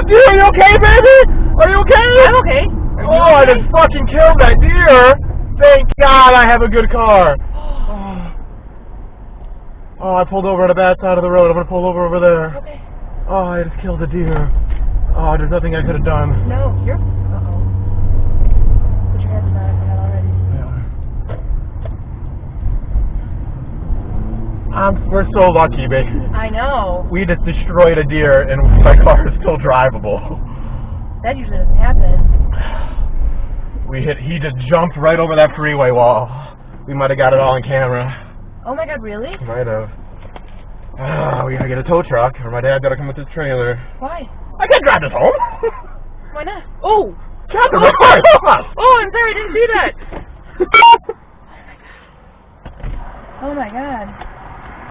deer. Are you okay, baby? Are you okay? I'm okay. Oh, I just fucking killed that deer. Thank God I have a good car. Oh, I pulled over on a bad side of the road. I'm gonna pull over there. Okay. Oh, I just killed a deer. Oh, there's nothing I could have done. No, you're... Uh-oh. Put your hands down if you're not already. We're so lucky, baby. I know. We just destroyed a deer and my car is still drivable. That usually doesn't happen. He just jumped right over that freeway wall. We might have got it all on camera. Oh my God, really? Might have. We gotta get a tow truck, or my dad gotta come with his trailer. Why? I can't drive this home. Why not? Oh! Catherine, my car! Oh, I'm sorry, I didn't see that. Oh my God.